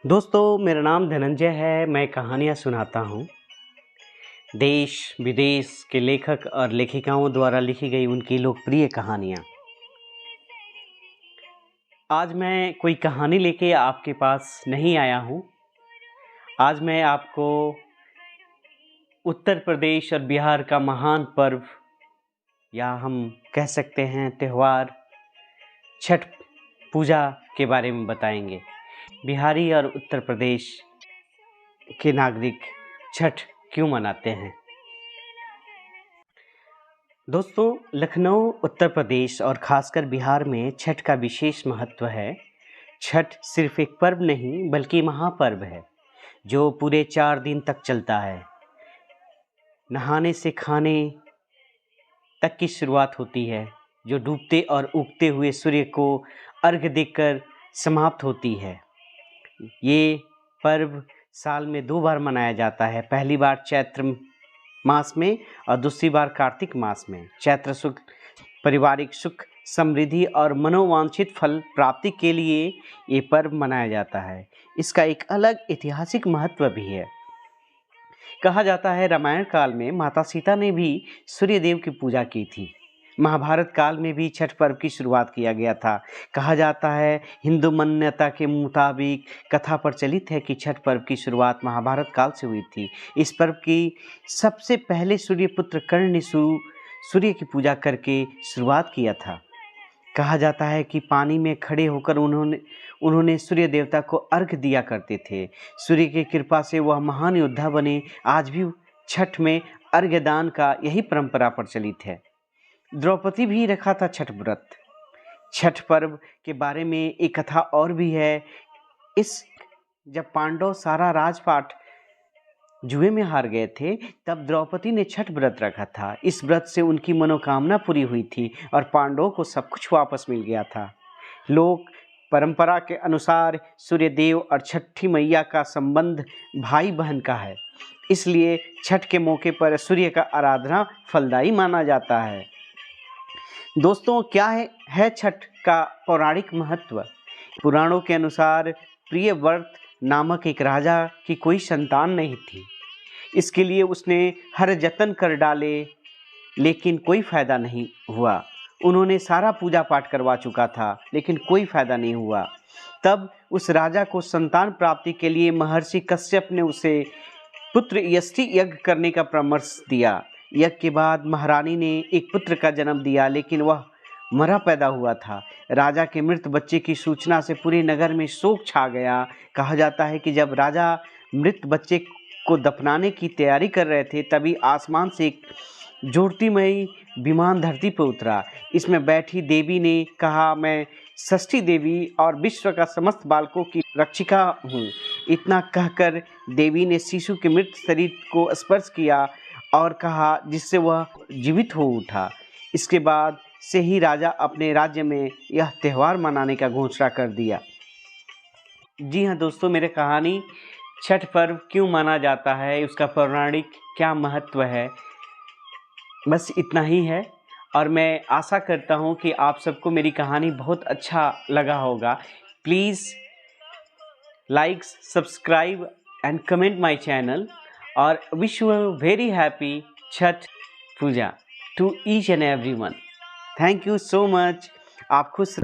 दोस्तों, मेरा नाम धनंजय है। मैं कहानियाँ सुनाता हूँ। देश विदेश के लेखक और लेखिकाओं द्वारा लिखी गई उनकी लोकप्रिय कहानियाँ। आज मैं कोई कहानी लेके आपके पास नहीं आया हूँ। आज मैं आपको उत्तर प्रदेश और बिहार का महान पर्व, या हम कह सकते हैं त्यौहार, छठ पूजा के बारे में बताएंगे। बिहारी और उत्तर प्रदेश के नागरिक छठ क्यों मनाते हैं? दोस्तों, लखनऊ उत्तर प्रदेश और खासकर बिहार में छठ का विशेष महत्व है। छठ सिर्फ एक पर्व नहीं बल्कि महापर्व है जो पूरे 4 दिन तक चलता है। नहाने से खाने तक की शुरुआत होती है, जो डूबते और उगते हुए सूर्य को अर्घ्य देकर समाप्त होती है। ये पर्व साल में 2 बार मनाया जाता है। पहली बार चैत्र मास में और दूसरी बार कार्तिक मास में। चैत्र शुक्ल पारिवारिक सुख, समृद्धि और मनोवांछित फल प्राप्ति के लिए ये पर्व मनाया जाता है। इसका एक अलग ऐतिहासिक महत्व भी है। कहा जाता है रामायण काल में माता सीता ने भी सूर्य देव की पूजा की थी। महाभारत काल में भी छठ पर्व की शुरुआत किया गया था। कहा जाता है हिंदू मान्यता के मुताबिक कथा प्रचलित है कि छठ पर्व की शुरुआत महाभारत काल से हुई थी। इस पर्व की सबसे पहले सूर्यपुत्र कर्ण ने सूर्य की पूजा करके शुरुआत किया था। कहा जाता है कि पानी में खड़े होकर उन्होंने सूर्य देवता को अर्घ्य दिया करते थे। सूर्य की कृपा से वह महान योद्धा बने। आज भी छठ में अर्घ्य दान का यही परंपरा प्रचलित है। द्रौपदी भी रखा था छठ व्रत। छठ पर्व के बारे में एक कथा और भी है। जब पांडव सारा राजपाट जुए में हार गए थे, तब द्रौपदी ने छठ व्रत रखा था। इस व्रत से उनकी मनोकामना पूरी हुई थी और पांडवों को सब कुछ वापस मिल गया था। लोक परंपरा के अनुसार सूर्यदेव और छठी मैया का संबंध भाई बहन का है, इसलिए छठ के मौके पर सूर्य का आराधना फलदायी माना जाता है। दोस्तों, क्या है छठ का पौराणिक महत्व? पुराणों के अनुसार प्रियव्रत नामक एक राजा की कोई संतान नहीं थी। इसके लिए उसने हर जतन कर डाले, लेकिन कोई फायदा नहीं हुआ। उन्होंने सारा पूजा पाठ करवा चुका था, लेकिन कोई फायदा नहीं हुआ। तब उस राजा को संतान प्राप्ति के लिए महर्षि कश्यप ने उसे पुत्र यष्टि यज्ञ करने का परामर्श दिया। यज्ञ के बाद महारानी ने एक पुत्र का जन्म दिया, लेकिन वह मरा पैदा हुआ था। राजा के मृत बच्चे की सूचना से पूरे नगर में शोक छा गया। कहा जाता है कि जब राजा मृत बच्चे को दफनाने की तैयारी कर रहे थे, तभी आसमान से एक ज्योतिमयी विमान धरती पर उतरा। इसमें बैठी देवी ने कहा, मैं षष्ठी देवी और विश्व का समस्त बालकों की रक्षिका हूँ। इतना कहकर देवी ने शिशु के मृत शरीर को स्पर्श किया और कहा, जिससे वह जीवित हो उठा। इसके बाद से ही राजा अपने राज्य में यह त्यौहार मनाने का घोषणा कर दिया। जी हाँ दोस्तों, मेरी कहानी छठ पर्व क्यों माना जाता है, उसका पौराणिक क्या महत्व है, बस इतना ही है। और मैं आशा करता हूँ कि आप सबको मेरी कहानी बहुत अच्छा लगा होगा। Please like, subscribe and comment my channel, और wish you very happy Chhath Puja to each and everyone. Thank you so much. आप खुश